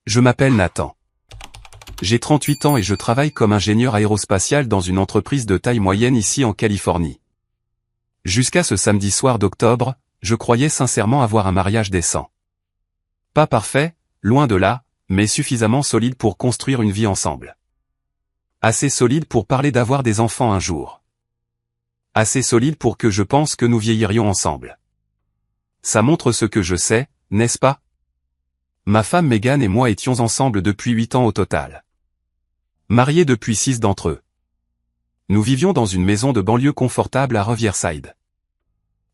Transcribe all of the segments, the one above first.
Je m'appelle Nathan. J'ai 38 ans et je travaille comme ingénieur aérospatial dans une entreprise de taille moyenne ici en Californie. Jusqu'à ce samedi soir d'octobre, je croyais sincèrement avoir un mariage décent. Pas parfait, loin de là, mais suffisamment solide pour construire une vie ensemble. Assez solide pour parler d'avoir des enfants un jour. Assez solide pour que je pense que nous vieillirions ensemble. Ça montre ce que je sais, n'est-ce pas? Ma femme Megan et moi étions ensemble depuis 8 ans au total. Mariés depuis 6 d'entre eux. Nous vivions dans une maison de banlieue confortable à Riverside.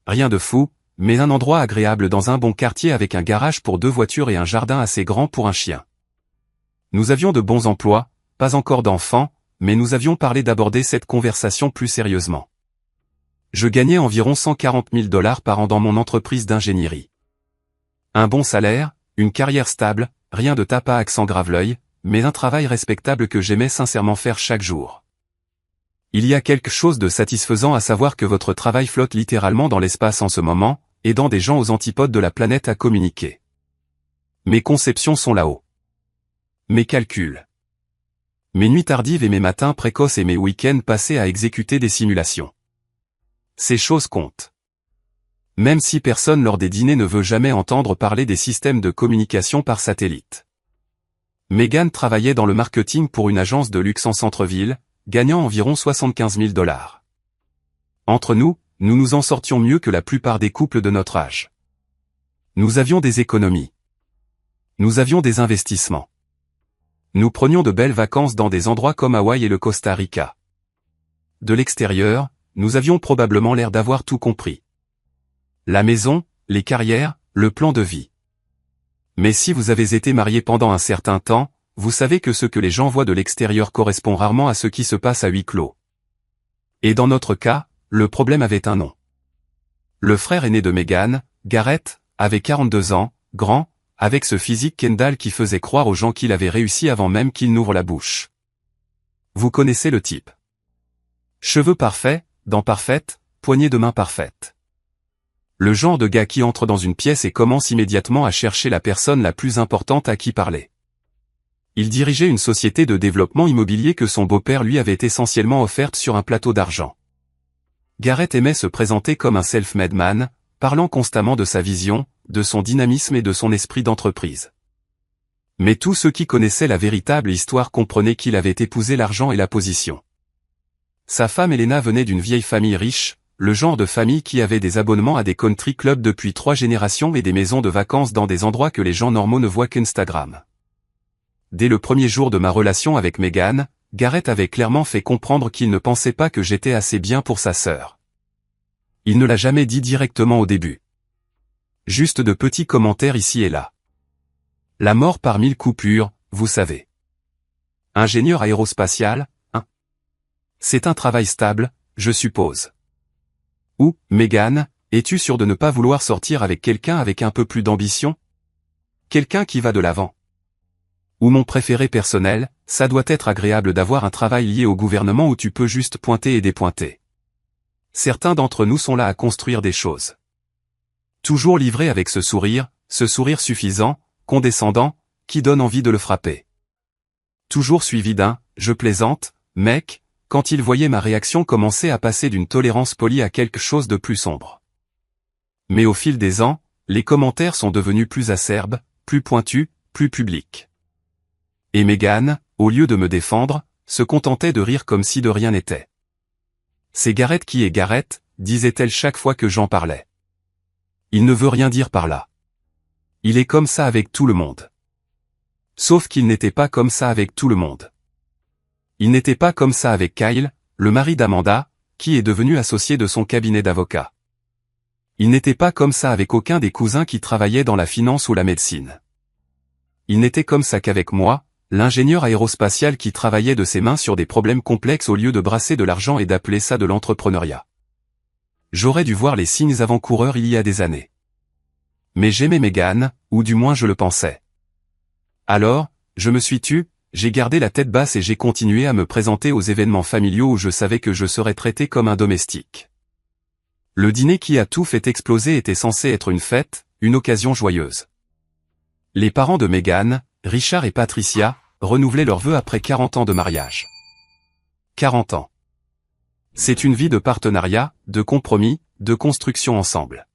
Rien de fou, mais un endroit agréable dans un bon quartier avec un garage pour 2 voitures et un jardin assez grand pour un chien. Nous avions de bons emplois, pas encore d'enfants, mais nous avions parlé d'aborder cette conversation plus sérieusement. Je gagnais environ 140 000 $ par an dans mon entreprise d'ingénierie. Un bon salaire, une carrière stable, rien de tape à accent grave-l'œil, mais un travail respectable que j'aimais sincèrement faire chaque jour. Il y a quelque chose de satisfaisant à savoir que votre travail flotte littéralement dans l'espace en ce moment, aidant des gens aux antipodes de la planète à communiquer. Mes conceptions sont là-haut. Mes calculs. Mes nuits tardives et mes matins précoces et mes week-ends passés à exécuter des simulations. Ces choses comptent. Même si personne lors des dîners ne veut jamais entendre parler des systèmes de communication par satellite. Megan travaillait dans le marketing pour une agence de luxe en centre-ville, gagnant environ 75 000 $. Entre nous, nous nous en sortions mieux que la plupart des couples de notre âge. Nous avions des économies. Nous avions des investissements. Nous prenions de belles vacances dans des endroits comme Hawaï et le Costa Rica. De l'extérieur, nous avions probablement l'air d'avoir tout compris. La maison, les carrières, le plan de vie. Mais si vous avez été marié pendant un certain temps, vous savez que ce que les gens voient de l'extérieur correspond rarement à ce qui se passe à huis clos. Et dans notre cas, le problème avait un nom. Le frère aîné de Megan, Garrett, avait 42 ans, grand, avec ce physique Kendall qui faisait croire aux gens qu'il avait réussi avant même qu'il n'ouvre la bouche. Vous connaissez le type. Cheveux parfaits, dents parfaites, poignées de main parfaites. Le genre de gars qui entre dans une pièce et commence immédiatement à chercher la personne la plus importante à qui parler. Il dirigeait une société de développement immobilier que son beau-père lui avait essentiellement offerte sur un plateau d'argent. Garrett aimait se présenter comme un self-made man, parlant constamment de sa vision, de son dynamisme et de son esprit d'entreprise. Mais tous ceux qui connaissaient la véritable histoire comprenaient qu'il avait épousé l'argent et la position. Sa femme Elena venait d'une vieille famille riche, le genre de famille qui avait des abonnements à des country clubs depuis 3 générations et des maisons de vacances dans des endroits que les gens normaux ne voient qu'Instagram. Dès le premier jour de ma relation avec Megan, Garrett avait clairement fait comprendre qu'il ne pensait pas que j'étais assez bien pour sa sœur. Il ne l'a jamais dit directement au début. Juste de petits commentaires ici et là. La mort par 1000 coupures, vous savez. Ingénieur aérospatial, hein? C'est un travail stable, je suppose. Ou, Megan, es-tu sûre de ne pas vouloir sortir avec quelqu'un avec un peu plus d'ambition? Quelqu'un qui va de l'avant. Ou mon préféré personnel, ça doit être agréable d'avoir un travail lié au gouvernement où tu peux juste pointer et dépointer. Certains d'entre nous sont là à construire des choses. Toujours livré avec ce sourire suffisant, condescendant, qui donne envie de le frapper. Toujours suivi d'un « je plaisante, mec », quand il voyait ma réaction commencer à passer d'une tolérance polie à quelque chose de plus sombre. Mais au fil des ans, les commentaires sont devenus plus acerbes, plus pointus, plus publics. Et Megan, au lieu de me défendre, se contentait de rire comme si de rien n'était. C'est Garrett qui est Garrett, disait-elle chaque fois que j'en parlais. Il ne veut rien dire par là. Il est comme ça avec tout le monde. Sauf qu'il n'était pas comme ça avec tout le monde. Il n'était pas comme ça avec Kyle, le mari d'Amanda, qui est devenu associé de son cabinet d'avocat. Il n'était pas comme ça avec aucun des cousins qui travaillaient dans la finance ou la médecine. Il n'était comme ça qu'avec moi, l'ingénieur aérospatial qui travaillait de ses mains sur des problèmes complexes au lieu de brasser de l'argent et d'appeler ça de l'entrepreneuriat. J'aurais dû voir les signes avant-coureurs il y a des années. Mais j'aimais Megan, ou du moins je le pensais. Alors, je me suis tu, j'ai gardé la tête basse et j'ai continué à me présenter aux événements familiaux où je savais que je serais traité comme un domestique. Le dîner qui a tout fait exploser était censé être une fête, une occasion joyeuse. Les parents de Megan, Richard et Patricia renouvelaient leurs vœux après 40 ans de mariage. 40 ans. C'est une vie de partenariat, de compromis, de construction ensemble.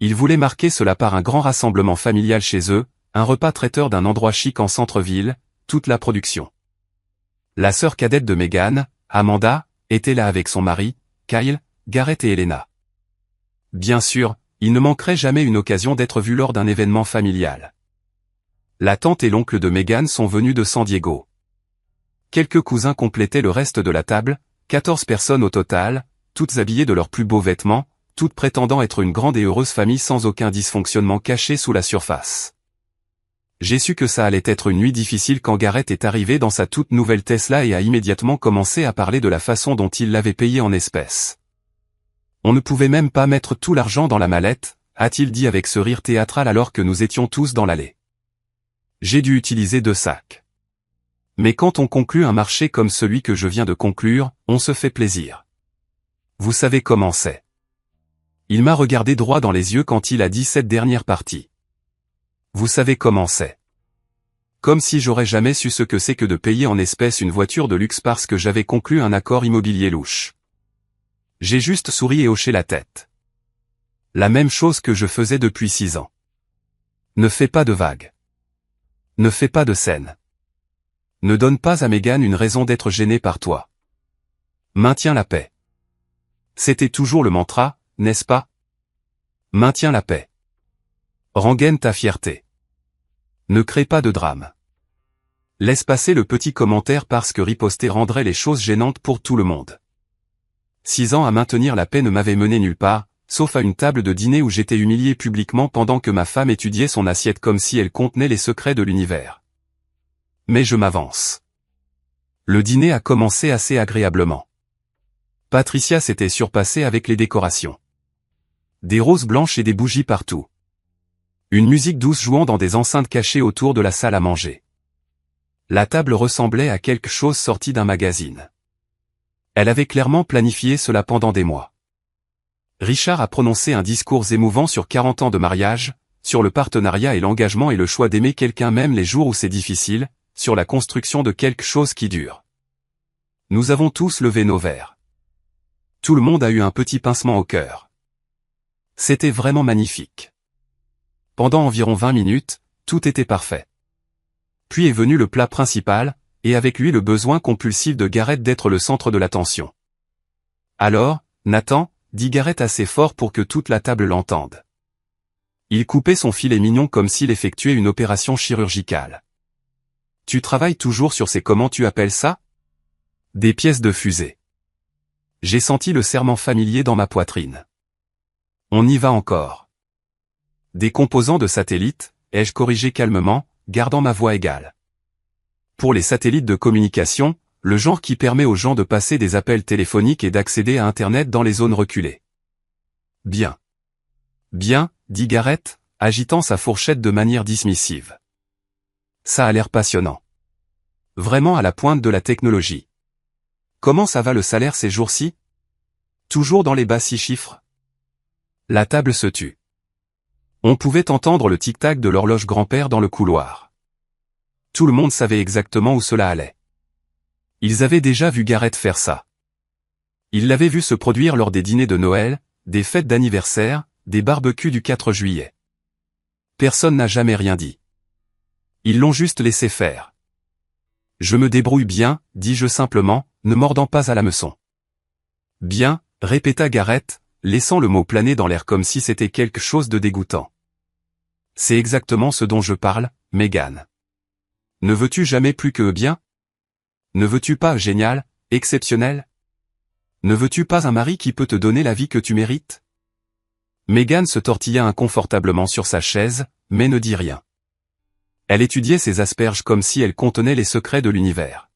Ils voulaient marquer cela par un grand rassemblement familial chez eux, un repas traiteur d'un endroit chic en centre-ville, toute la production. La sœur cadette de Meghan, Amanda, était là avec son mari, Kyle, Garrett et Helena. Bien sûr, il ne manquerait jamais une occasion d'être vu lors d'un événement familial. La tante et l'oncle de Meghan sont venus de San Diego. Quelques cousins complétaient le reste de la table, 14 personnes au total, toutes habillées de leurs plus beaux vêtements, toutes prétendant être une grande et heureuse famille sans aucun dysfonctionnement caché sous la surface. J'ai su que ça allait être une nuit difficile quand Garrett est arrivé dans sa toute nouvelle Tesla et a immédiatement commencé à parler de la façon dont il l'avait payé en espèces. On ne pouvait même pas mettre tout l'argent dans la mallette, a-t-il dit avec ce rire théâtral alors que nous étions tous dans l'allée. J'ai dû utiliser 2 sacs. Mais quand on conclut un marché comme celui que je viens de conclure, on se fait plaisir. Vous savez comment c'est. Il m'a regardé droit dans les yeux quand il a dit cette dernière partie. Vous savez comment c'est. Comme si j'aurais jamais su ce que c'est que de payer en espèces une voiture de luxe parce que j'avais conclu un accord immobilier louche. J'ai juste souri et hoché la tête. La même chose que je faisais depuis 6 ans. Ne fais pas de vagues. Ne fais pas de scène. Ne donne pas à Meghan une raison d'être gênée par toi. Maintiens la paix. C'était toujours le mantra, n'est-ce pas? Maintiens la paix. Rengaine ta fierté. Ne crée pas de drame. Laisse passer le petit commentaire parce que riposter rendrait les choses gênantes pour tout le monde. 6 ans à maintenir la paix ne m'avaient mené nulle part, sauf à une table de dîner où j'étais humilié publiquement pendant que ma femme étudiait son assiette comme si elle contenait les secrets de l'univers. Mais je m'avance. Le dîner a commencé assez agréablement. Patricia s'était surpassée avec les décorations. Des roses blanches et des bougies partout. Une musique douce jouant dans des enceintes cachées autour de la salle à manger. La table ressemblait à quelque chose sorti d'un magazine. Elle avait clairement planifié cela pendant des mois. Richard a prononcé un discours émouvant sur 40 ans de mariage, sur le partenariat et l'engagement et le choix d'aimer quelqu'un même les jours où c'est difficile, sur la construction de quelque chose qui dure. Nous avons tous levé nos verres. Tout le monde a eu un petit pincement au cœur. C'était vraiment magnifique. Pendant environ 20 minutes, tout était parfait. Puis est venu le plat principal, et avec lui le besoin compulsif de Garrett d'être le centre de l'attention. Alors, Nathan, dit Garrett assez fort pour que toute la table l'entende. Il coupait son filet mignon comme s'il effectuait une opération chirurgicale. Tu travailles toujours sur ces comment tu appelles ça? Des pièces de fusée. J'ai senti le serrement familier dans ma poitrine. On y va encore. Des composants de satellites, ai-je corrigé calmement, gardant ma voix égale. Pour les satellites de communication, le genre qui permet aux gens de passer des appels téléphoniques et d'accéder à Internet dans les zones reculées. Bien. Bien, dit Garrett, agitant sa fourchette de manière dismissive. Ça a l'air passionnant. Vraiment à la pointe de la technologie. Comment ça va le salaire ces jours-ci? Toujours dans les bas 6 chiffres? La table se tut. On pouvait entendre le tic-tac de l'horloge grand-père dans le couloir. Tout le monde savait exactement où cela allait. Ils avaient déjà vu Garrett faire ça. Ils l'avaient vu se produire lors des dîners de Noël, des fêtes d'anniversaire, des barbecues du 4 juillet. Personne n'a jamais rien dit. Ils l'ont juste laissé faire. Je me débrouille bien, dis-je simplement, ne mordant pas à l'hameçon. Bien, répéta Garrett, laissant le mot planer dans l'air comme si c'était quelque chose de dégoûtant. C'est exactement ce dont je parle, Meghan. Ne veux-tu jamais plus que bien? Ne veux-tu pas génial, exceptionnel? Ne veux-tu pas un mari qui peut te donner la vie que tu mérites? Meghan se tortilla inconfortablement sur sa chaise, mais ne dit rien. Elle étudiait ses asperges comme si elles contenaient les secrets de l'univers.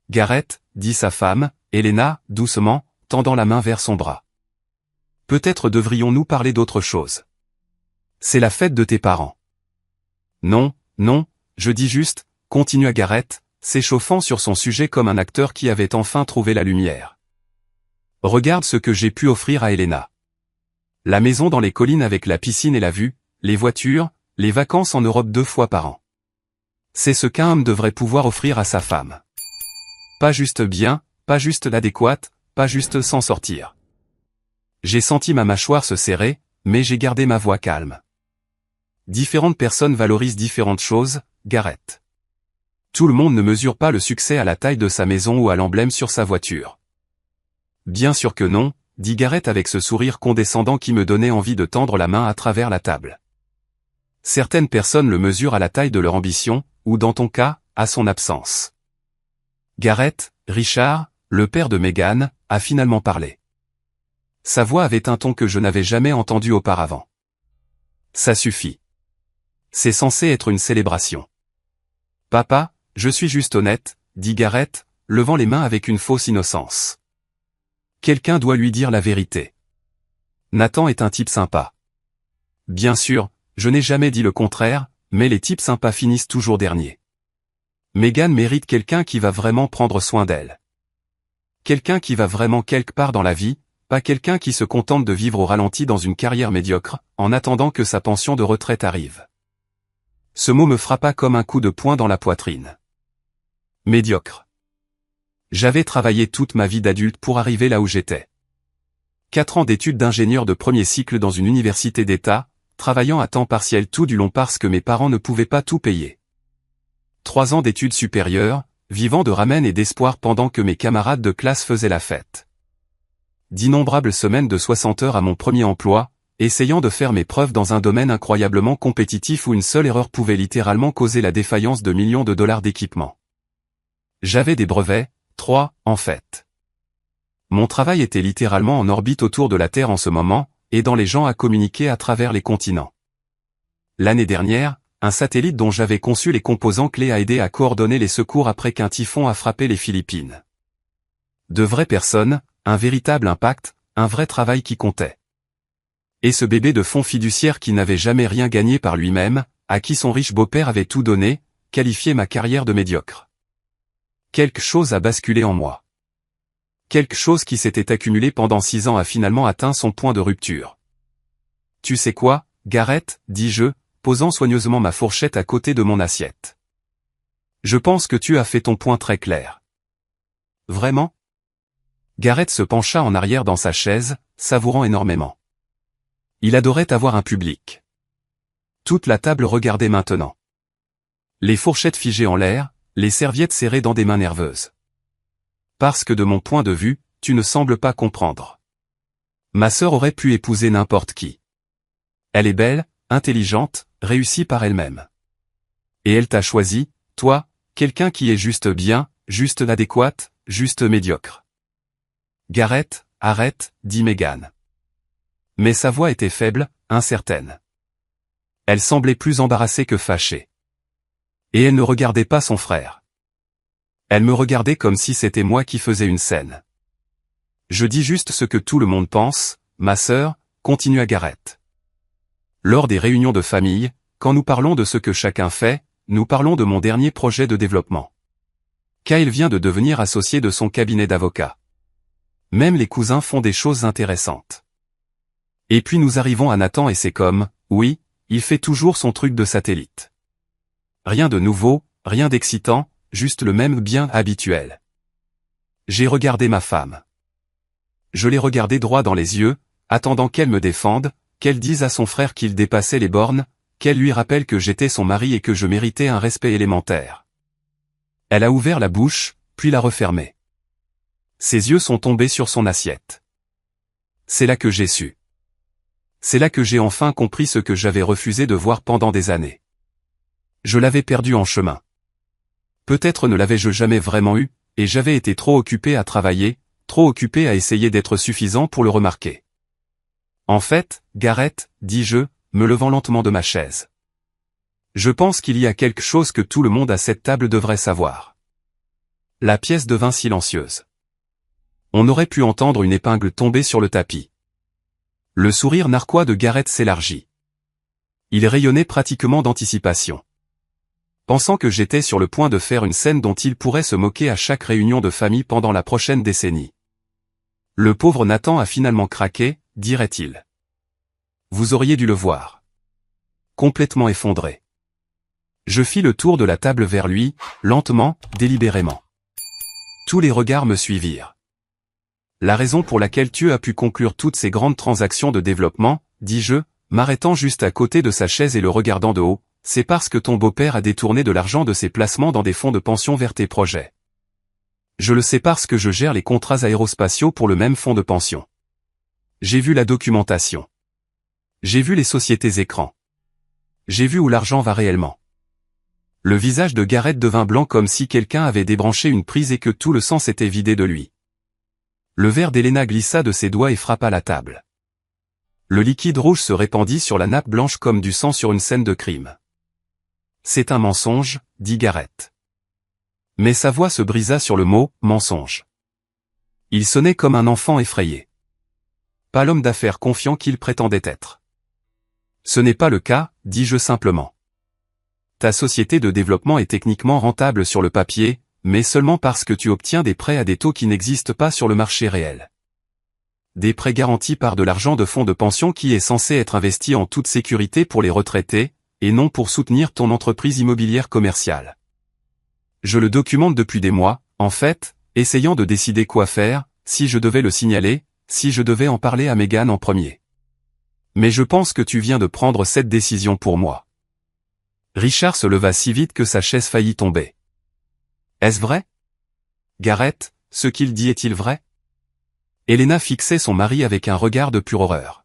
Garrett, dit sa femme, Helena, doucement, tendant la main vers son bras. Peut-être devrions-nous parler d'autre chose. C'est la fête de tes parents. Non, non, je dis juste, continua Garrett, s'échauffant sur son sujet comme un acteur qui avait enfin trouvé la lumière. Regarde ce que j'ai pu offrir à Helena. La maison dans les collines avec la piscine et la vue, les voitures, les vacances en Europe 2 fois par an. C'est ce qu'un homme devrait pouvoir offrir à sa femme. Pas juste bien, pas juste l'adéquate, pas juste s'en sortir. J'ai senti ma mâchoire se serrer, mais j'ai gardé ma voix calme. Différentes personnes valorisent différentes choses, Gareth. Tout le monde ne mesure pas le succès à la taille de sa maison ou à l'emblème sur sa voiture. Bien sûr que non, dit Gareth avec ce sourire condescendant qui me donnait envie de tendre la main à travers la table. Certaines personnes le mesurent à la taille de leur ambition, ou dans ton cas, à son absence. Gareth, Richard, le père de Meghan, a finalement parlé. Sa voix avait un ton que je n'avais jamais entendu auparavant. Ça suffit. C'est censé être une célébration. Papa, je suis juste honnête, dit Gareth, levant les mains avec une fausse innocence. Quelqu'un doit lui dire la vérité. Nathan est un type sympa. Bien sûr, je n'ai jamais dit le contraire, mais les types sympas finissent toujours derniers. Meghan mérite quelqu'un qui va vraiment prendre soin d'elle. Quelqu'un qui va vraiment quelque part dans la vie, pas quelqu'un qui se contente de vivre au ralenti dans une carrière médiocre, en attendant que sa pension de retraite arrive. Ce mot me frappa comme un coup de poing dans la poitrine. Médiocre. J'avais travaillé toute ma vie d'adulte pour arriver là où j'étais. 4 ans d'études d'ingénieur de premier cycle dans une université d'État, travaillant à temps partiel tout du long parce que mes parents ne pouvaient pas tout payer. 3 ans d'études supérieures, vivant de ramen et d'espoir pendant que mes camarades de classe faisaient la fête. D'innombrables semaines de 60 heures à mon premier emploi, essayant de faire mes preuves dans un domaine incroyablement compétitif où une seule erreur pouvait littéralement causer la défaillance de millions de dollars d'équipement. J'avais des brevets, 3, en fait. Mon travail était littéralement en orbite autour de la Terre en ce moment, aidant les gens à communiquer à travers les continents. L'année dernière, un satellite dont j'avais conçu les composants clés a aidé à coordonner les secours après qu'un typhon a frappé les Philippines. De vraies personnes, un véritable impact, un vrai travail qui comptait. Et ce bébé de fonds fiduciaire qui n'avait jamais rien gagné par lui-même, à qui son riche beau-père avait tout donné, qualifiait ma carrière de médiocre. Quelque chose a basculé en moi. Quelque chose qui s'était accumulé pendant 6 ans a finalement atteint son point de rupture. Tu sais quoi, Gareth, dis-je, posant soigneusement ma fourchette à côté de mon assiette. Je pense que tu as fait ton point très clair. Vraiment? Gareth se pencha en arrière dans sa chaise, savourant énormément. Il adorait avoir un public. Toute la table regardait maintenant. Les fourchettes figées en l'air, les serviettes serrées dans des mains nerveuses. Parce que de mon point de vue, tu ne sembles pas comprendre. Ma sœur aurait pu épouser n'importe qui. Elle est belle, intelligente, réussie par elle-même. Et elle t'a choisi, toi, quelqu'un qui est juste bien, juste l'adéquate, juste médiocre. Gareth, arrête, dit Meghan. Mais sa voix était faible, incertaine. Elle semblait plus embarrassée que fâchée. Et elle ne regardait pas son frère. Elle me regardait comme si c'était moi qui faisais une scène. Je dis juste ce que tout le monde pense, ma sœur, continua Gareth. Lors des réunions de famille, quand nous parlons de ce que chacun fait, nous parlons de mon dernier projet de développement. Kyle vient de devenir associé de son cabinet d'avocat. Même les cousins font des choses intéressantes. Et puis nous arrivons à Nathan et c'est comme, oui, il fait toujours son truc de satellite. Rien de nouveau, rien d'excitant, juste le même bien habituel. J'ai regardé ma femme. Je l'ai regardée droit dans les yeux, attendant qu'elle me défende, qu'elle dise à son frère qu'il dépassait les bornes, qu'elle lui rappelle que j'étais son mari et que je méritais un respect élémentaire. Elle a ouvert la bouche, puis l'a refermée. Ses yeux sont tombés sur son assiette. C'est là que j'ai su. C'est là que j'ai enfin compris ce que j'avais refusé de voir pendant des années. Je l'avais perdu en chemin. Peut-être ne l'avais-je jamais vraiment eu, et j'avais été trop occupé à travailler, trop occupé à essayer d'être suffisant pour le remarquer. En fait, Gareth, dis-je, me levant lentement de ma chaise. Je pense qu'il y a quelque chose que tout le monde à cette table devrait savoir. La pièce devint silencieuse. On aurait pu entendre une épingle tomber sur le tapis. Le sourire narquois de Gareth s'élargit. Il rayonnait pratiquement d'anticipation. Pensant que j'étais sur le point de faire une scène dont il pourrait se moquer à chaque réunion de famille pendant la prochaine décennie. Le pauvre Nathan a finalement craqué, dirait-il. Vous auriez dû le voir. Complètement effondré. Je fis le tour de la table vers lui, lentement, délibérément. Tous les regards me suivirent. La raison pour laquelle tu as pu conclure toutes ces grandes transactions de développement, dis-je, m'arrêtant juste à côté de sa chaise et le regardant de haut, c'est parce que ton beau-père a détourné de l'argent de ses placements dans des fonds de pension vers tes projets. Je le sais parce que je gère les contrats aérospatiaux pour le même fonds de pension. J'ai vu la documentation. J'ai vu les sociétés écrans. J'ai vu où l'argent va réellement. Le visage de Garrett devint blanc comme si quelqu'un avait débranché une prise et que tout le sang s'était vidé de lui. Le verre d'Helena glissa de ses doigts et frappa la table. Le liquide rouge se répandit sur la nappe blanche comme du sang sur une scène de crime. C'est un mensonge, dit Garrett. Mais sa voix se brisa sur le mot « mensonge ». Il sonnait comme un enfant effrayé. Pas l'homme d'affaires confiant qu'il prétendait être. Ce n'est pas le cas, dis-je simplement. Ta société de développement est techniquement rentable sur le papier, mais seulement parce que tu obtiens des prêts à des taux qui n'existent pas sur le marché réel. Des prêts garantis par de l'argent de fonds de pension qui est censé être investi en toute sécurité pour les retraités, et non pour soutenir ton entreprise immobilière commerciale. Je le documente depuis des mois, en fait, essayant de décider quoi faire, si je devais le signaler, si je devais en parler à Megan en premier. Mais je pense que tu viens de prendre cette décision pour moi. Richard se leva si vite que sa chaise faillit tomber. Est-ce vrai? Garrett, ce qu'il dit est-il vrai? Helena fixait son mari avec un regard de pure horreur.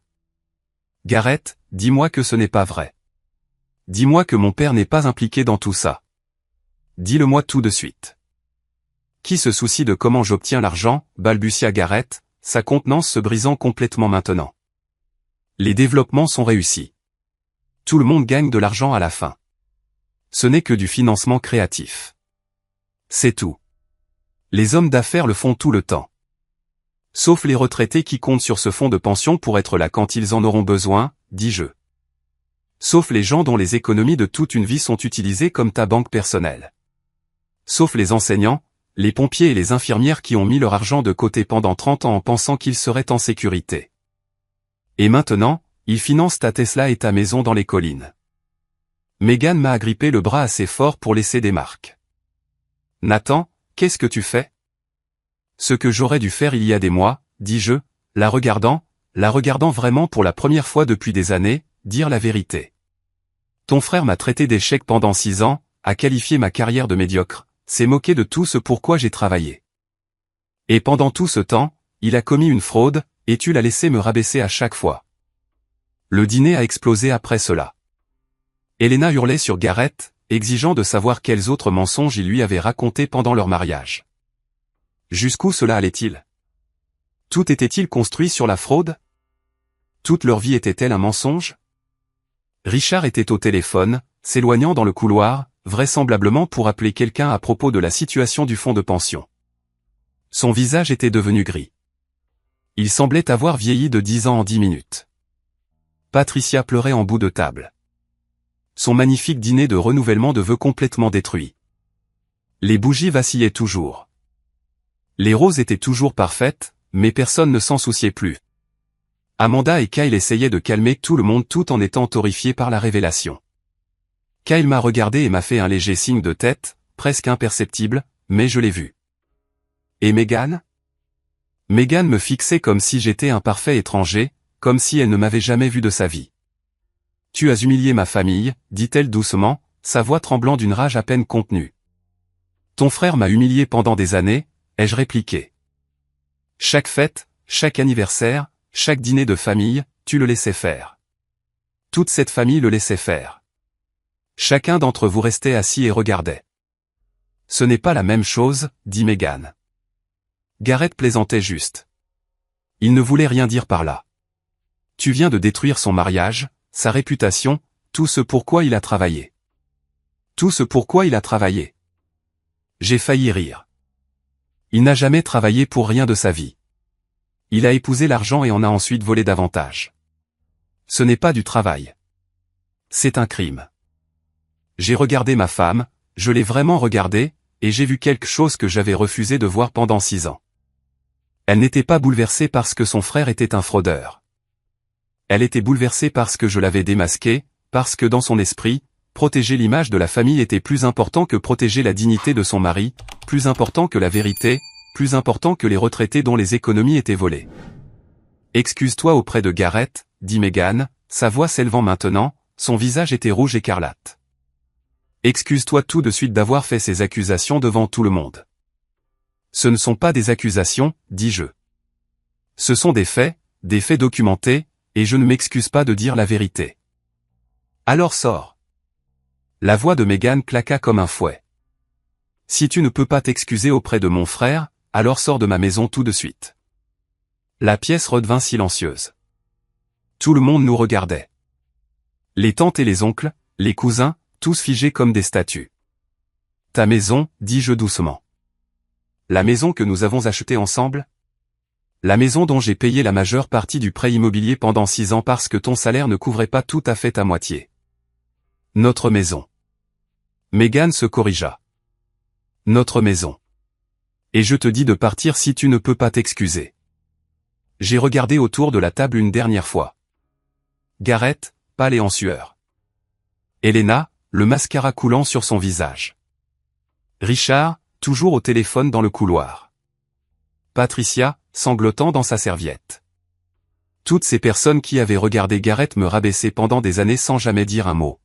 Garrett, dis-moi que ce n'est pas vrai. Dis-moi que mon père n'est pas impliqué dans tout ça. Dis-le-moi tout de suite. Qui se soucie de comment j'obtiens l'argent, balbutia Garrett, sa contenance se brisant complètement maintenant. Les développements sont réussis. Tout le monde gagne de l'argent à la fin. Ce n'est que du financement créatif. C'est tout. Les hommes d'affaires le font tout le temps. Sauf les retraités qui comptent sur ce fonds de pension pour être là quand ils en auront besoin, dis-je. Sauf les gens dont les économies de toute une vie sont utilisées comme ta banque personnelle. Sauf les enseignants, les pompiers et les infirmières qui ont mis leur argent de côté pendant 30 ans en pensant qu'ils seraient en sécurité. Et maintenant, ils financent ta Tesla et ta maison dans les collines. Megan m'a agrippé le bras assez fort pour laisser des marques. Nathan, qu'est-ce que tu fais? Ce que j'aurais dû faire il y a des mois, dis-je, la regardant vraiment pour la première fois depuis des années, dire la vérité. Ton frère m'a traité d'échec pendant 6 ans, a qualifié ma carrière de médiocre, s'est moqué de tout ce pourquoi j'ai travaillé. Et pendant tout ce temps, il a commis une fraude, et tu l'as laissé me rabaisser à chaque fois. Le dîner a explosé après cela. Helena hurlait sur Garrett, exigeant de savoir quels autres mensonges il lui avait racontés pendant leur mariage. Jusqu'où cela allait-il? Tout était-il construit sur la fraude? Toute leur vie était-elle un mensonge? Richard était au téléphone, s'éloignant dans le couloir, vraisemblablement pour appeler quelqu'un à propos de la situation du fonds de pension. Son visage était devenu gris. Il semblait avoir vieilli de 10 ans en 10 minutes. Patricia pleurait en bout de table. Son magnifique dîner de renouvellement de vœux complètement détruit. Les bougies vacillaient toujours. Les roses étaient toujours parfaites, mais personne ne s'en souciait plus. Amanda et Kyle essayaient de calmer tout le monde tout en étant horrifiés par la révélation. Kyle m'a regardé et m'a fait un léger signe de tête, presque imperceptible, mais je l'ai vu. Et Megan? Megan me fixait comme si j'étais un parfait étranger, comme si elle ne m'avait jamais vu de sa vie. Tu as humilié ma famille, dit-elle doucement, sa voix tremblant d'une rage à peine contenue. Ton frère m'a humilié pendant des années, ai-je répliqué. Chaque fête, chaque anniversaire, chaque dîner de famille, tu le laissais faire. Toute cette famille le laissait faire. Chacun d'entre vous restait assis et regardait. Ce n'est pas la même chose, dit Megan. Garrett plaisantait juste. Il ne voulait rien dire par là. Tu viens de détruire son mariage, sa réputation, tout ce pourquoi il a travaillé. Tout ce pourquoi il a travaillé. J'ai failli rire. Il n'a jamais travaillé pour rien de sa vie. Il a épousé l'argent et en a ensuite volé davantage. Ce n'est pas du travail. C'est un crime. J'ai regardé ma femme, je l'ai vraiment regardée, et j'ai vu quelque chose que j'avais refusé de voir pendant 6 ans. Elle n'était pas bouleversée parce que son frère était un fraudeur. Elle était bouleversée parce que je l'avais démasqué, parce que dans son esprit, protéger l'image de la famille était plus important que protéger la dignité de son mari, plus important que la vérité, plus important que les retraités dont les économies étaient volées. Excuse-toi auprès de Gareth, dit Meghan, sa voix s'élevant maintenant, son visage était rouge écarlate. Excuse-toi tout de suite d'avoir fait ces accusations devant tout le monde. Ce ne sont pas des accusations, dis-je. Ce sont des faits documentés, et je ne m'excuse pas de dire la vérité. Alors sors. La voix de Meghan claqua comme un fouet. Si tu ne peux pas t'excuser auprès de mon frère, alors sors de ma maison tout de suite. La pièce redevint silencieuse. Tout le monde nous regardait. Les tantes et les oncles, les cousins, tous figés comme des statues. Ta maison, dis-je doucement. La maison que nous avons achetée ensemble? La maison dont j'ai payé la majeure partie du prêt immobilier pendant 6 ans parce que ton salaire ne couvrait pas tout à fait ta moitié. Notre maison. Meghan se corrigea. Notre maison. Et je te dis de partir si tu ne peux pas t'excuser. J'ai regardé autour de la table une dernière fois. Gareth, pâle et en sueur. Helena, le mascara coulant sur son visage. Richard, toujours au téléphone dans le couloir. Patricia, sanglotant dans sa serviette. Toutes ces personnes qui avaient regardé Gareth me rabaisser pendant des années sans jamais dire un mot.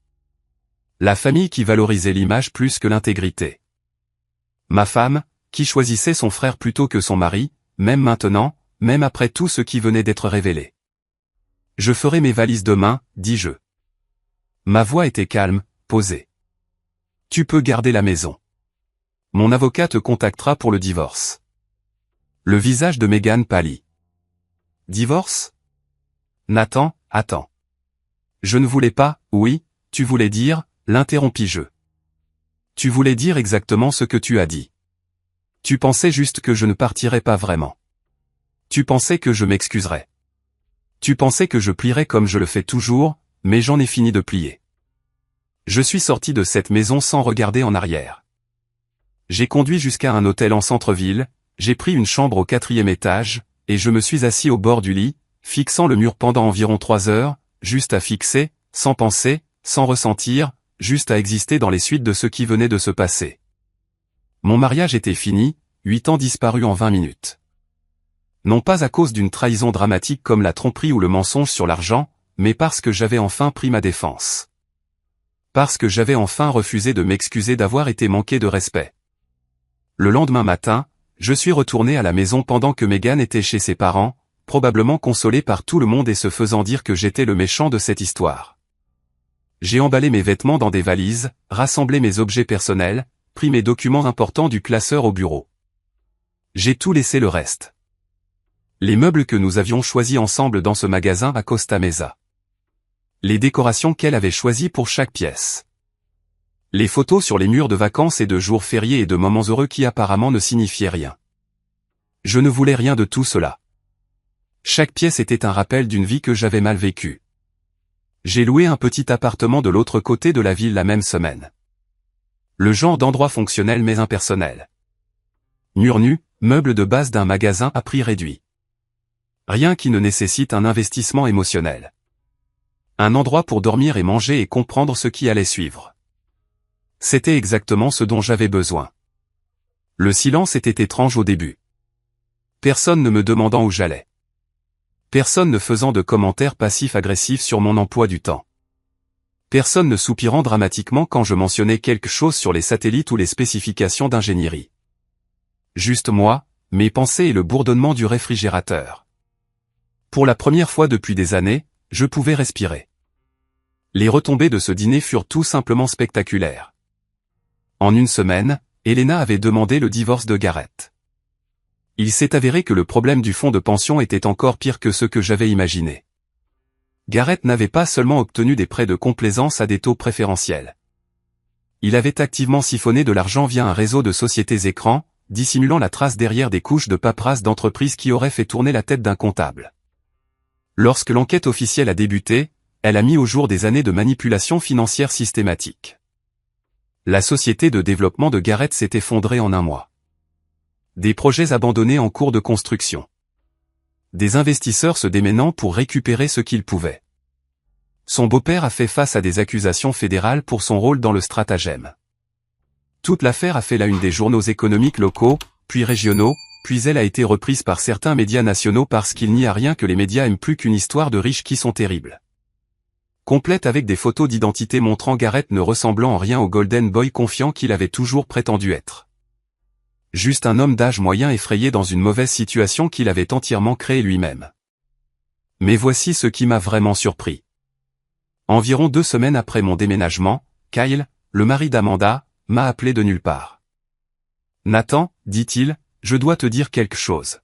La famille qui valorisait l'image plus que l'intégrité. Ma femme, qui choisissait son frère plutôt que son mari, même maintenant, même après tout ce qui venait d'être révélé. Je ferai mes valises demain, dis-je. Ma voix était calme, posée. Tu peux garder la maison. Mon avocat te contactera pour le divorce. Le visage de Meghan pâlit. Divorce? Nathan, attends. Je ne voulais pas, oui, tu voulais dire, l'interrompis-je. Tu voulais dire exactement ce que tu as dit. Tu pensais juste que je ne partirais pas vraiment. Tu pensais que je m'excuserais. Tu pensais que je plierais comme je le fais toujours, mais j'en ai fini de plier. Je suis sorti de cette maison sans regarder en arrière. J'ai conduit jusqu'à un hôtel en centre-ville, j'ai pris une chambre au 4e étage, et je me suis assis au bord du lit, fixant le mur pendant environ 3 heures, juste à fixer, sans penser, sans ressentir, juste à exister dans les suites de ce qui venait de se passer. Mon mariage était fini, 8 ans disparus en 20 minutes. Non pas à cause d'une trahison dramatique comme la tromperie ou le mensonge sur l'argent, mais parce que j'avais enfin pris ma défense. Parce que j'avais enfin refusé de m'excuser d'avoir été manqué de respect. Le lendemain matin, je suis retourné à la maison pendant que Meghan était chez ses parents, probablement consolée par tout le monde et se faisant dire que j'étais le méchant de cette histoire. J'ai emballé mes vêtements dans des valises, rassemblé mes objets personnels, pris mes documents importants du classeur au bureau. J'ai tout laissé le reste. Les meubles que nous avions choisis ensemble dans ce magasin à Costa Mesa. Les décorations qu'elle avait choisies pour chaque pièce. Les photos sur les murs de vacances et de jours fériés et de moments heureux qui apparemment ne signifiaient rien. Je ne voulais rien de tout cela. Chaque pièce était un rappel d'une vie que j'avais mal vécue. J'ai loué un petit appartement de l'autre côté de la ville la même semaine. Le genre d'endroit fonctionnel mais impersonnel. Murs nus, meubles de base d'un magasin à prix réduit. Rien qui ne nécessite un investissement émotionnel. Un endroit pour dormir et manger et comprendre ce qui allait suivre. C'était exactement ce dont j'avais besoin. Le silence était étrange au début. Personne ne me demandant où j'allais. Personne ne faisant de commentaires passifs-agressifs sur mon emploi du temps. Personne ne soupirant dramatiquement quand je mentionnais quelque chose sur les satellites ou les spécifications d'ingénierie. Juste moi, mes pensées et le bourdonnement du réfrigérateur. Pour la première fois depuis des années, je pouvais respirer. Les retombées de ce dîner furent tout simplement spectaculaires. En une semaine, Helena avait demandé le divorce de Gareth. Il s'est avéré que le problème du fonds de pension était encore pire que ce que j'avais imaginé. Gareth n'avait pas seulement obtenu des prêts de complaisance à des taux préférentiels. Il avait activement siphonné de l'argent via un réseau de sociétés écrans, dissimulant la trace derrière des couches de paperasse d'entreprises qui auraient fait tourner la tête d'un comptable. Lorsque l'enquête officielle a débuté, elle a mis au jour des années de manipulation financière systématique. La société de développement de Gareth s'est effondrée en un mois. Des projets abandonnés en cours de construction. Des investisseurs se déménant pour récupérer ce qu'ils pouvaient. Son beau-père a fait face à des accusations fédérales pour son rôle dans le stratagème. Toute l'affaire a fait la une des journaux économiques locaux, puis régionaux, puis elle a été reprise par certains médias nationaux parce qu'il n'y a rien que les médias aiment plus qu'une histoire de riches qui sont terribles. Complète avec des photos d'identité montrant Gareth ne ressemblant en rien au golden boy confiant qu'il avait toujours prétendu être. Juste un homme d'âge moyen effrayé dans une mauvaise situation qu'il avait entièrement créée lui-même. Mais voici ce qui m'a vraiment surpris. Environ 2 semaines après mon déménagement, Kyle, le mari d'Amanda, m'a appelé de nulle part. « Nathan, dit-il, je dois te dire quelque chose.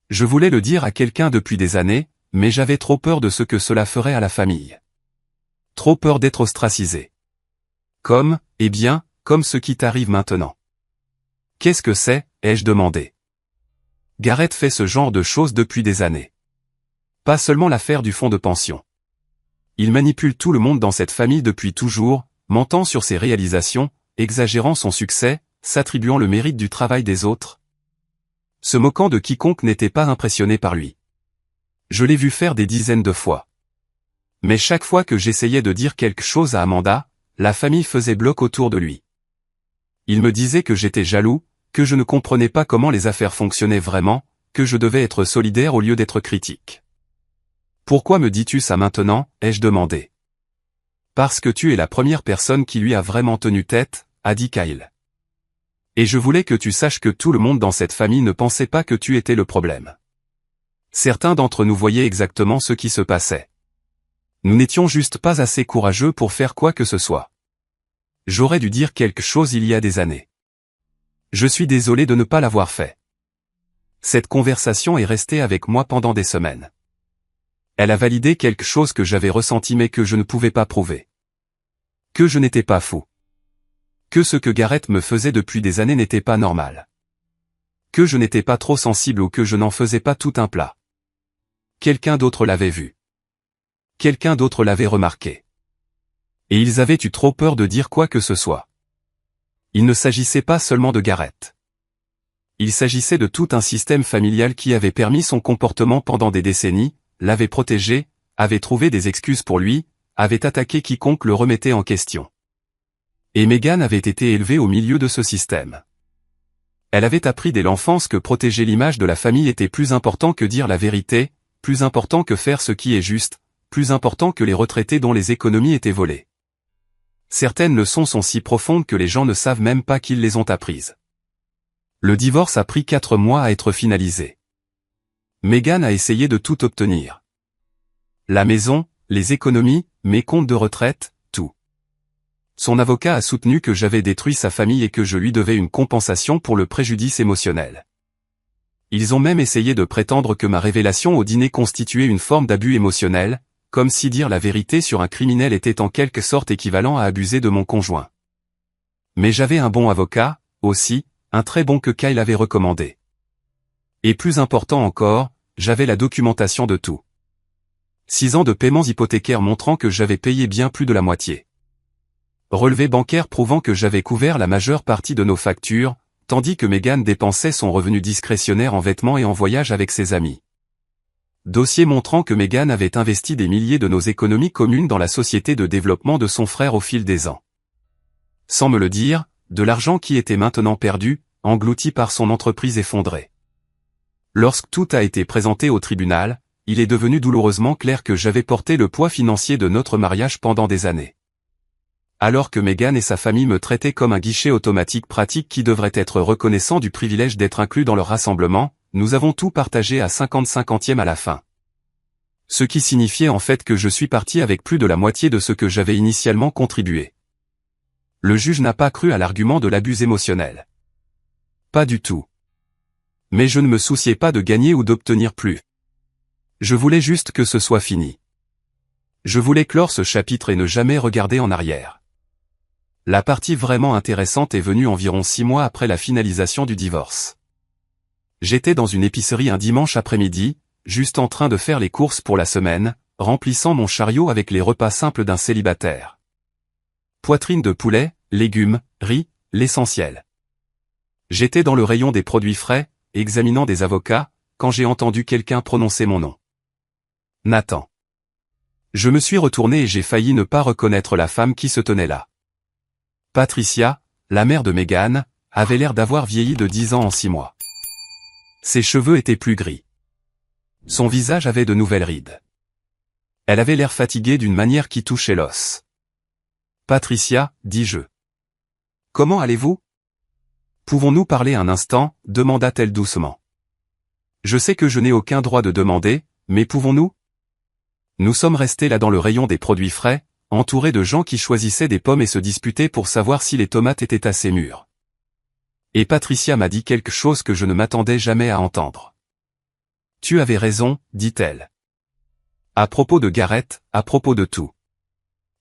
Je voulais le dire à quelqu'un depuis des années, mais j'avais trop peur de ce que cela ferait à la famille. Trop peur d'être ostracisé. Comme, eh bien, comme ce qui t'arrive maintenant. » « Qu'est-ce que c'est ?» ai-je demandé. Gareth fait ce genre de choses depuis des années. Pas seulement l'affaire du fonds de pension. Il manipule tout le monde dans cette famille depuis toujours, mentant sur ses réalisations, exagérant son succès, s'attribuant le mérite du travail des autres. Se moquant de quiconque n'était pas impressionné par lui. Je l'ai vu faire des dizaines de fois. Mais chaque fois que j'essayais de dire quelque chose à Amanda, la famille faisait bloc autour de lui. Il me disait que j'étais jaloux, que je ne comprenais pas comment les affaires fonctionnaient vraiment, que je devais être solidaire au lieu d'être critique. « Pourquoi me dis-tu ça maintenant ?» ai-je demandé. « Parce que tu es la première personne qui lui a vraiment tenu tête, » a dit Kyle. « Et je voulais que tu saches que tout le monde dans cette famille ne pensait pas que tu étais le problème. Certains d'entre nous voyaient exactement ce qui se passait. Nous n'étions juste pas assez courageux pour faire quoi que ce soit. J'aurais dû dire quelque chose il y a des années. Je suis désolé de ne pas l'avoir fait. » Cette conversation est restée avec moi pendant des semaines. Elle a validé quelque chose que j'avais ressenti mais que je ne pouvais pas prouver. Que je n'étais pas fou. Que ce que Gareth me faisait depuis des années n'était pas normal. Que je n'étais pas trop sensible ou que je n'en faisais pas tout un plat. Quelqu'un d'autre l'avait vu. Quelqu'un d'autre l'avait remarqué. Et ils avaient eu trop peur de dire quoi que ce soit. Il ne s'agissait pas seulement de Gareth. Il s'agissait de tout un système familial qui avait permis son comportement pendant des décennies, l'avait protégé, avait trouvé des excuses pour lui, avait attaqué quiconque le remettait en question. Et Meghan avait été élevée au milieu de ce système. Elle avait appris dès l'enfance que protéger l'image de la famille était plus important que dire la vérité, plus important que faire ce qui est juste, plus important que les retraités dont les économies étaient volées. Certaines leçons sont si profondes que les gens ne savent même pas qu'ils les ont apprises. Le divorce a pris 4 mois à être finalisé. Meghan a essayé de tout obtenir. La maison, les économies, mes comptes de retraite, tout. Son avocat a soutenu que j'avais détruit sa famille et que je lui devais une compensation pour le préjudice émotionnel. Ils ont même essayé de prétendre que ma révélation au dîner constituait une forme d'abus émotionnel, comme si dire la vérité sur un criminel était en quelque sorte équivalent à abuser de mon conjoint. Mais j'avais un bon avocat, aussi, un très bon que Kyle avait recommandé. Et plus important encore, j'avais la documentation de tout. 6 ans de paiements hypothécaires montrant que j'avais payé bien plus de la moitié. Relevé bancaire prouvant que j'avais couvert la majeure partie de nos factures, tandis que Meghan dépensait son revenu discrétionnaire en vêtements et en voyage avec ses amis. Dossier montrant que Meghan avait investi des milliers de nos économies communes dans la société de développement de son frère au fil des ans. Sans me le dire, de l'argent qui était maintenant perdu, englouti par son entreprise effondrée. Lorsque tout a été présenté au tribunal, il est devenu douloureusement clair que j'avais porté le poids financier de notre mariage pendant des années. Alors que Meghan et sa famille me traitaient comme un guichet automatique pratique qui devrait être reconnaissant du privilège d'être inclus dans leur rassemblement, nous avons tout partagé à 50-50e à la fin. Ce qui signifiait en fait que je suis parti avec plus de la moitié de ce que j'avais initialement contribué. Le juge n'a pas cru à l'argument de l'abus émotionnel. Pas du tout. Mais je ne me souciais pas de gagner ou d'obtenir plus. Je voulais juste que ce soit fini. Je voulais clore ce chapitre et ne jamais regarder en arrière. La partie vraiment intéressante est venue environ 6 mois après la finalisation du divorce. J'étais dans une épicerie un dimanche après-midi, juste en train de faire les courses pour la semaine, remplissant mon chariot avec les repas simples d'un célibataire. Poitrine de poulet, légumes, riz, l'essentiel. J'étais dans le rayon des produits frais, examinant des avocats, quand j'ai entendu quelqu'un prononcer mon nom. Nathan. Je me suis retourné et j'ai failli ne pas reconnaître la femme qui se tenait là. Patricia, la mère de Megan, avait l'air d'avoir vieilli de 10 ans en 6 mois. Ses cheveux étaient plus gris. Son visage avait de nouvelles rides. Elle avait l'air fatiguée d'une manière qui touchait l'os. « Patricia, dis-je. Comment allez-vous ? Pouvons-nous parler un instant ? Demanda-t-elle doucement. Je sais que je n'ai aucun droit de demander, mais pouvons-nous ? Nous sommes restés là dans le rayon des produits frais, entourés de gens qui choisissaient des pommes et se disputaient pour savoir si les tomates étaient assez mûres. Et Patricia m'a dit quelque chose que je ne m'attendais jamais à entendre. Tu avais raison, dit-elle. À propos de Gareth, à propos de tout.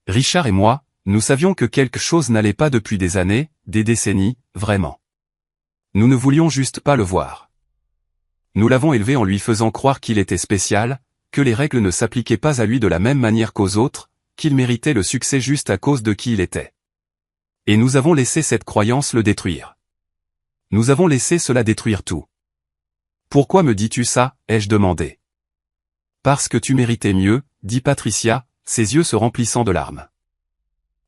Richard et moi, nous savions que quelque chose n'allait pas depuis des années, des décennies, vraiment. Nous ne voulions juste pas le voir. Nous l'avons élevé en lui faisant croire qu'il était spécial, que les règles ne s'appliquaient pas à lui de la même manière qu'aux autres, qu'il méritait le succès juste à cause de qui il était. Et nous avons laissé cette croyance le détruire. Nous avons laissé cela détruire tout. Pourquoi me dis-tu ça ? ai-je demandé. Parce que tu méritais mieux, dit Patricia, ses yeux se remplissant de larmes.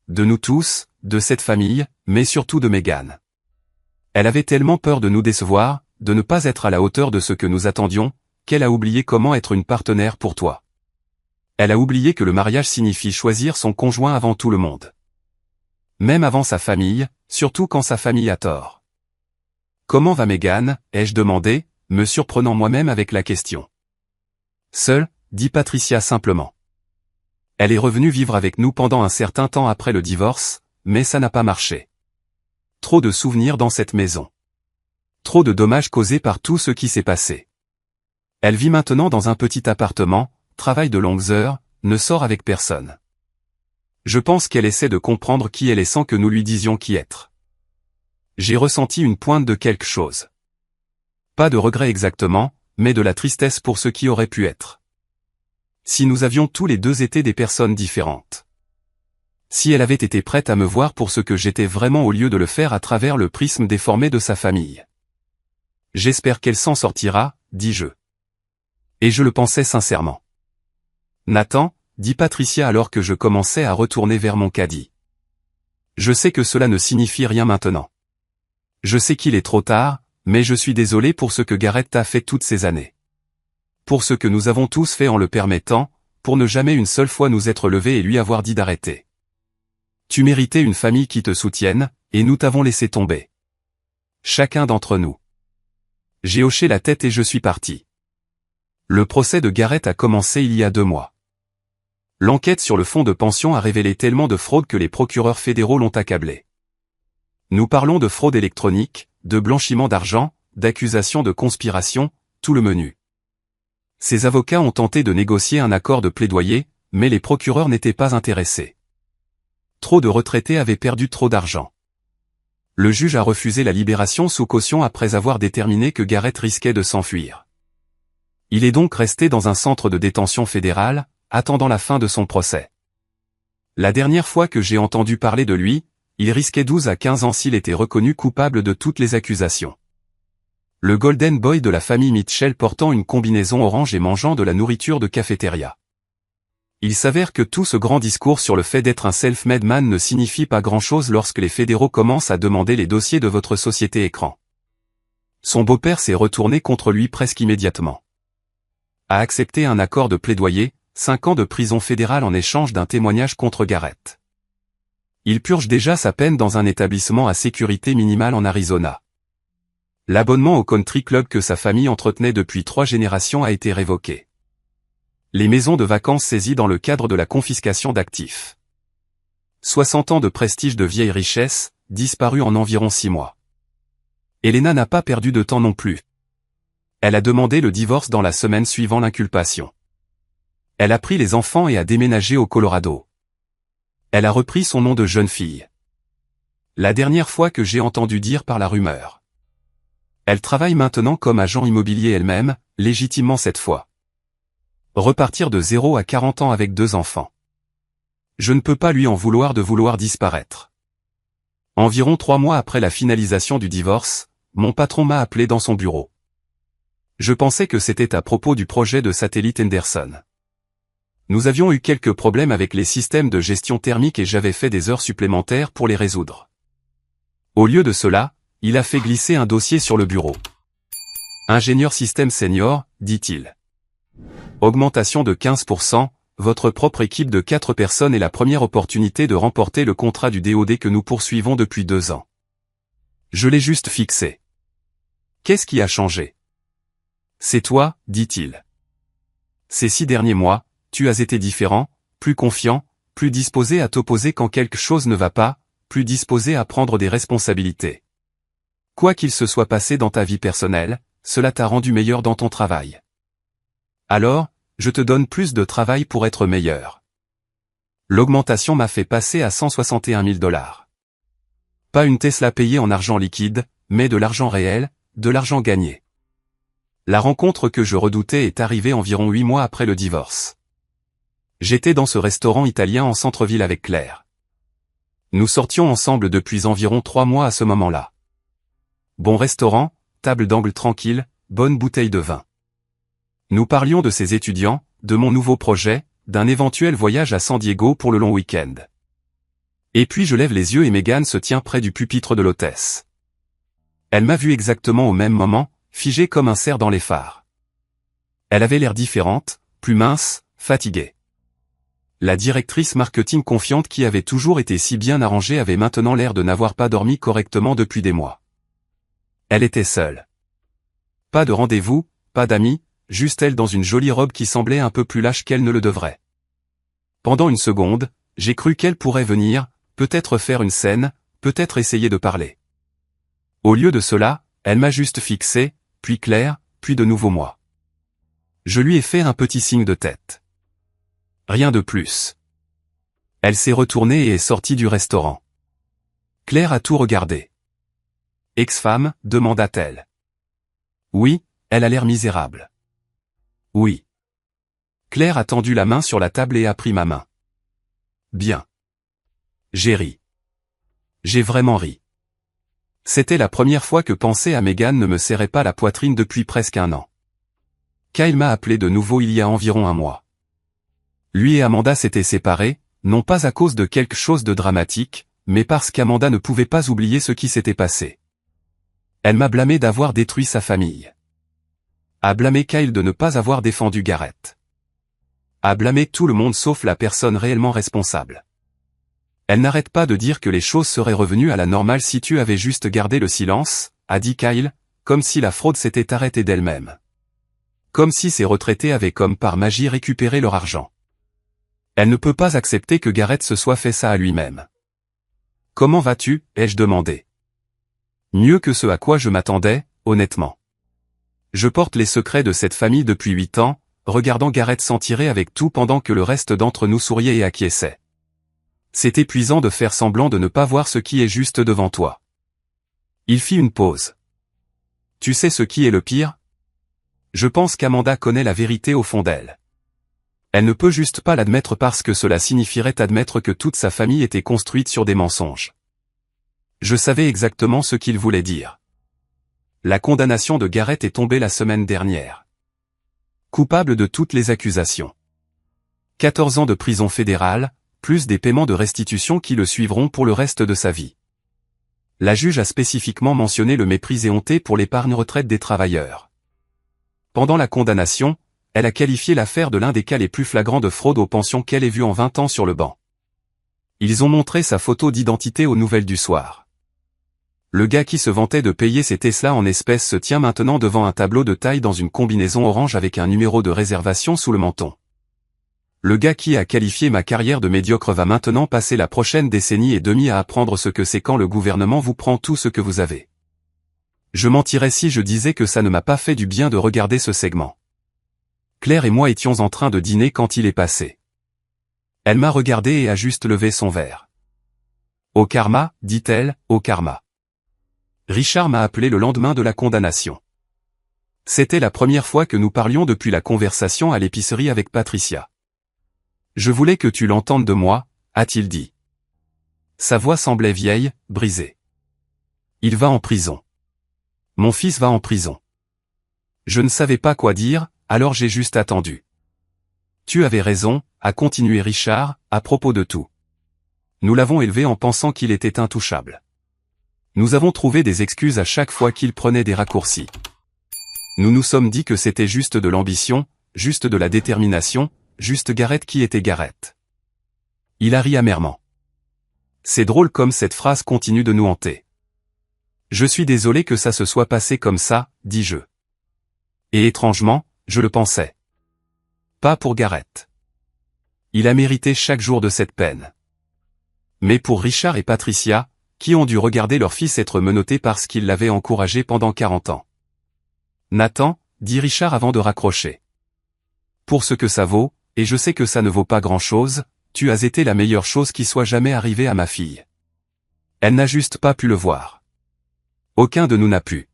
De nous tous, de cette famille, mais surtout de Megan. Elle avait tellement peur de nous décevoir, de ne pas être à la hauteur de ce que nous attendions, qu'elle a oublié comment être une partenaire pour toi. Elle a oublié que le mariage signifie choisir son conjoint avant tout le monde. Même avant sa famille, surtout quand sa famille a tort. Comment va Megan ? ai-je demandé, me surprenant moi-même avec la question. Seule, dit Patricia simplement. Elle est revenue vivre avec nous pendant un certain temps après le divorce, mais ça n'a pas marché. Trop de souvenirs dans cette maison. Trop de dommages causés par tout ce qui s'est passé. Elle vit maintenant dans un petit appartement, travaille de longues heures, ne sort avec personne. Je pense qu'elle essaie de comprendre qui elle est sans que nous lui disions qui être. J'ai ressenti une pointe de quelque chose. Pas de regret exactement, mais de la tristesse pour ce qui aurait pu être. Si nous avions tous les deux été des personnes différentes. Si elle avait été prête à me voir pour ce que j'étais vraiment au lieu de le faire à travers le prisme déformé de sa famille. J'espère qu'elle s'en sortira, dis-je. Et je le pensais sincèrement. Nathan, dit Patricia alors que je commençais à retourner vers mon caddie. Je sais que cela ne signifie rien maintenant. Je sais qu'il est trop tard, mais je suis désolé pour ce que Gareth t'a fait toutes ces années. Pour ce que nous avons tous fait en le permettant, pour ne jamais une seule fois nous être levés et lui avoir dit d'arrêter. Tu méritais une famille qui te soutienne, et nous t'avons laissé tomber. Chacun d'entre nous. J'ai hoché la tête et je suis parti. Le procès de Gareth a commencé il y a 2 mois. L'enquête sur le fonds de pension a révélé tellement de fraudes que les procureurs fédéraux l'ont accablé. Nous parlons de fraude électronique, de blanchiment d'argent, d'accusations de conspiration, tout le menu. Ses avocats ont tenté de négocier un accord de plaidoyer, mais les procureurs n'étaient pas intéressés. Trop de retraités avaient perdu trop d'argent. Le juge a refusé la libération sous caution après avoir déterminé que Gareth risquait de s'enfuir. Il est donc resté dans un centre de détention fédéral, attendant la fin de son procès. La dernière fois que j'ai entendu parler de lui, il risquait 12 à 15 ans s'il était reconnu coupable de toutes les accusations. Le Golden Boy de la famille Mitchell portant une combinaison orange et mangeant de la nourriture de cafétéria. Il s'avère que tout ce grand discours sur le fait d'être un self-made man ne signifie pas grand-chose lorsque les fédéraux commencent à demander les dossiers de votre société écran. Son beau-père s'est retourné contre lui presque immédiatement. A accepté un accord de plaidoyer, 5 ans de prison fédérale en échange d'un témoignage contre Gareth. Il purge déjà sa peine dans un établissement à sécurité minimale en Arizona. L'abonnement au country club que sa famille entretenait depuis 3 générations a été révoqué. Les maisons de vacances saisies dans le cadre de la confiscation d'actifs. 60 ans de prestige de vieille richesse, disparus en environ 6 mois. Elena n'a pas perdu de temps non plus. Elle a demandé le divorce dans la semaine suivant l'inculpation. Elle a pris les enfants et a déménagé au Colorado. Elle a repris son nom de jeune fille. La dernière fois que j'ai entendu dire par la rumeur. Elle travaille maintenant comme agent immobilier elle-même, légitimement cette fois. Repartir de 0 à 40 ans avec 2 enfants. Je ne peux pas lui en vouloir de vouloir disparaître. Environ 3 mois après la finalisation du divorce, mon patron m'a appelé dans son bureau. Je pensais que c'était à propos du projet de satellite Henderson. Nous avions eu quelques problèmes avec les systèmes de gestion thermique et j'avais fait des heures supplémentaires pour les résoudre. Au lieu de cela, il a fait glisser un dossier sur le bureau. Ingénieur système senior, dit-il. Augmentation de 15%, votre propre équipe de 4 personnes est la première opportunité de remporter le contrat du DoD que nous poursuivons depuis 2 ans. Je l'ai juste fixé. Qu'est-ce qui a changé? C'est toi, dit-il. Ces 6 derniers mois, tu as été différent, plus confiant, plus disposé à t'opposer quand quelque chose ne va pas, plus disposé à prendre des responsabilités. Quoi qu'il se soit passé dans ta vie personnelle, cela t'a rendu meilleur dans ton travail. Alors, je te donne plus de travail pour être meilleur. L'augmentation m'a fait passer à 161 000 $. Pas une Tesla payée en argent liquide, mais de l'argent réel, de l'argent gagné. La rencontre que je redoutais est arrivée environ 8 mois après le divorce. J'étais dans ce restaurant italien en centre-ville avec Claire. Nous sortions ensemble depuis environ 3 mois à ce moment-là. Bon restaurant, table d'angle tranquille, bonne bouteille de vin. Nous parlions de ses étudiants, de mon nouveau projet, d'un éventuel voyage à San Diego pour le long week-end. Et puis je lève les yeux et Megan se tient près du pupitre de l'hôtesse. Elle m'a vu exactement au même moment, figée comme un cerf dans les phares. Elle avait l'air différente, plus mince, fatiguée. La directrice marketing confiante qui avait toujours été si bien arrangée avait maintenant l'air de n'avoir pas dormi correctement depuis des mois. Elle était seule. Pas de rendez-vous, pas d'amis, juste elle dans une jolie robe qui semblait un peu plus lâche qu'elle ne le devrait. Pendant une seconde, j'ai cru qu'elle pourrait venir, peut-être faire une scène, peut-être essayer de parler. Au lieu de cela, elle m'a juste fixé, puis Claire, puis de nouveau moi. Je lui ai fait un petit signe de tête. Rien de plus. Elle s'est retournée et est sortie du restaurant. Claire a tout regardé. Ex-femme, demanda-t-elle. Oui, elle a l'air misérable. Oui. Claire a tendu la main sur la table et a pris ma main. Bien. J'ai ri. J'ai vraiment ri. C'était la première fois que penser à Megan ne me serrait pas la poitrine depuis presque 1 an. Kyle m'a appelé de nouveau il y a environ 1 mois. Lui et Amanda s'étaient séparés, non pas à cause de quelque chose de dramatique, mais parce qu'Amanda ne pouvait pas oublier ce qui s'était passé. Elle m'a blâmé d'avoir détruit sa famille. A blâmé Kyle de ne pas avoir défendu Garrett. A blâmé tout le monde sauf la personne réellement responsable. Elle n'arrête pas de dire que les choses seraient revenues à la normale si tu avais juste gardé le silence, a dit Kyle, comme si la fraude s'était arrêtée d'elle-même. Comme si ces retraités avaient comme par magie récupéré leur argent. Elle ne peut pas accepter que Garrett se soit fait ça à lui-même. Comment vas-tu, ai-je demandé. Mieux que ce à quoi je m'attendais, honnêtement. Je porte les secrets de cette famille depuis 8 ans, regardant Garrett s'en tirer avec tout pendant que le reste d'entre nous souriait et acquiesçait. C'est épuisant de faire semblant de ne pas voir ce qui est juste devant toi. Il fit une pause. Tu sais ce qui est le pire? Je pense qu'Amanda connaît la vérité au fond d'elle. Elle ne peut juste pas l'admettre parce que cela signifierait admettre que toute sa famille était construite sur des mensonges. Je savais exactement ce qu'il voulait dire. La condamnation de Garrett est tombée la semaine dernière. Coupable de toutes les accusations. 14 ans de prison fédérale, plus des paiements de restitution qui le suivront pour le reste de sa vie. La juge a spécifiquement mentionné le mépris éhonté pour l'épargne retraite des travailleurs. Pendant la condamnation, elle a qualifié l'affaire de l'un des cas les plus flagrants de fraude aux pensions qu'elle ait vu en 20 ans sur le banc. Ils ont montré sa photo d'identité aux nouvelles du soir. Le gars qui se vantait de payer ses Tesla en espèces se tient maintenant devant un tableau de taille dans une combinaison orange avec un numéro de réservation sous le menton. Le gars qui a qualifié ma carrière de médiocre va maintenant passer la prochaine décennie et demie à apprendre ce que c'est quand le gouvernement vous prend tout ce que vous avez. Je mentirais si je disais que ça ne m'a pas fait du bien de regarder ce segment. Claire et moi étions en train de dîner quand il est passé. Elle m'a regardé et a juste levé son verre. Au karma, dit-elle, au karma. Richard m'a appelé le lendemain de la condamnation. C'était la première fois que nous parlions depuis la conversation à l'épicerie avec Patricia. Je voulais que tu l'entendes de moi, a-t-il dit. Sa voix semblait vieille, brisée. Il va en prison. Mon fils va en prison. Je ne savais pas quoi dire, alors j'ai juste attendu. Tu avais raison, a continué Richard, à propos de tout. Nous l'avons élevé en pensant qu'il était intouchable. Nous avons trouvé des excuses à chaque fois qu'il prenait des raccourcis. Nous nous sommes dit que c'était juste de l'ambition, juste de la détermination, juste Garrett qui était Garrett. Il a ri amèrement. C'est drôle comme cette phrase continue de nous hanter. Je suis désolé que ça se soit passé comme ça, dis-je. Et étrangement, je le pensais. Pas pour Garrett. Il a mérité chaque jour de cette peine. Mais pour Richard et Patricia, qui ont dû regarder leur fils être menotté parce qu'il l'avait encouragé pendant 40 ans. Nathan, dit Richard avant de raccrocher. Pour ce que ça vaut, et je sais que ça ne vaut pas grand-chose, tu as été la meilleure chose qui soit jamais arrivée à ma fille. Elle n'a juste pas pu le voir. Aucun de nous n'a pu.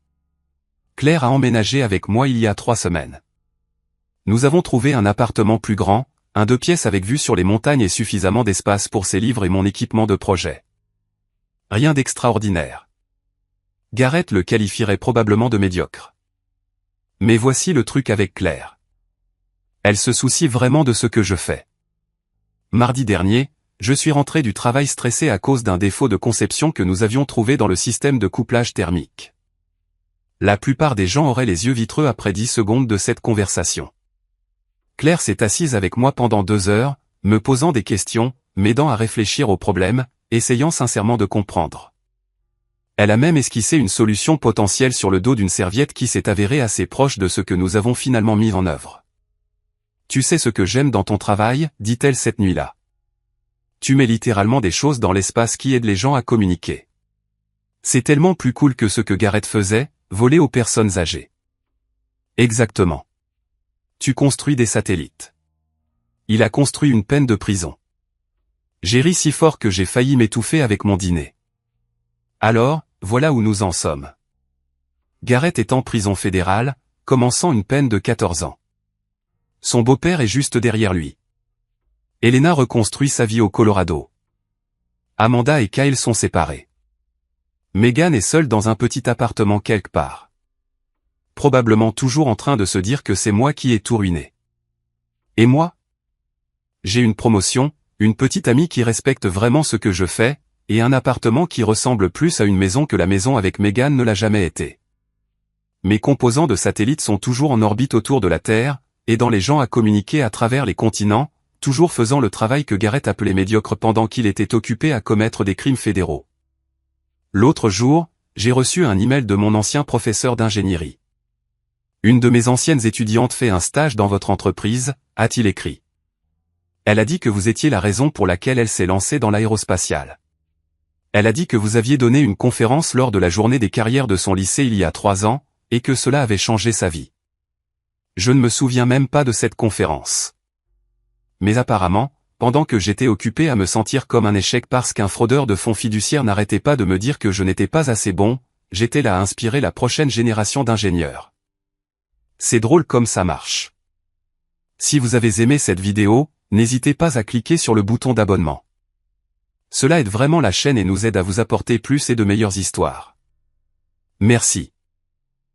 Claire a emménagé avec moi il y a 3 semaines. Nous avons trouvé un appartement plus grand, un 2 pièces avec vue sur les montagnes et suffisamment d'espace pour ses livres et mon équipement de projet. Rien d'extraordinaire. Garrett le qualifierait probablement de médiocre. Mais voici le truc avec Claire. Elle se soucie vraiment de ce que je fais. Mardi dernier, je suis rentré du travail stressé à cause d'un défaut de conception que nous avions trouvé dans le système de couplage thermique. La plupart des gens auraient les yeux vitreux après 10 secondes de cette conversation. Claire s'est assise avec moi pendant 2 heures, me posant des questions, m'aidant à réfléchir au problème, essayant sincèrement de comprendre. Elle a même esquissé une solution potentielle sur le dos d'une serviette qui s'est avérée assez proche de ce que nous avons finalement mis en œuvre. « Tu sais ce que j'aime dans ton travail » dit-elle cette nuit-là. « Tu mets littéralement des choses dans l'espace qui aident les gens à communiquer. C'est tellement plus cool que ce que Garrett faisait, voler aux personnes âgées. » Exactement. Tu construis des satellites. Il a construit une peine de prison. J'ai ri si fort que j'ai failli m'étouffer avec mon dîner. Alors, voilà où nous en sommes. Garrett est en prison fédérale, commençant une peine de 14 ans. Son beau-père est juste derrière lui. Elena reconstruit sa vie au Colorado. Amanda et Kyle sont séparés. Megan est seule dans un petit appartement quelque part. Probablement toujours en train de se dire que c'est moi qui ai tout ruiné. Et moi? J'ai une promotion, une petite amie qui respecte vraiment ce que je fais, et un appartement qui ressemble plus à une maison que la maison avec Megan ne l'a jamais été. Mes composants de satellites sont toujours en orbite autour de la Terre, aidant les gens à communiquer à travers les continents, toujours faisant le travail que Garrett appelait médiocre pendant qu'il était occupé à commettre des crimes fédéraux. L'autre jour, j'ai reçu un email de mon ancien professeur d'ingénierie. Une de mes anciennes étudiantes fait un stage dans votre entreprise, a-t-il écrit. Elle a dit que vous étiez la raison pour laquelle elle s'est lancée dans l'aérospatiale. Elle a dit que vous aviez donné une conférence lors de la journée des carrières de son lycée il y a 3 ans, et que cela avait changé sa vie. Je ne me souviens même pas de cette conférence. Mais apparemment, pendant que j'étais occupé à me sentir comme un échec parce qu'un fraudeur de fonds fiduciaires n'arrêtait pas de me dire que je n'étais pas assez bon, j'étais là à inspirer la prochaine génération d'ingénieurs. C'est drôle comme ça marche. Si vous avez aimé cette vidéo, n'hésitez pas à cliquer sur le bouton d'abonnement. Cela aide vraiment la chaîne et nous aide à vous apporter plus et de meilleures histoires. Merci.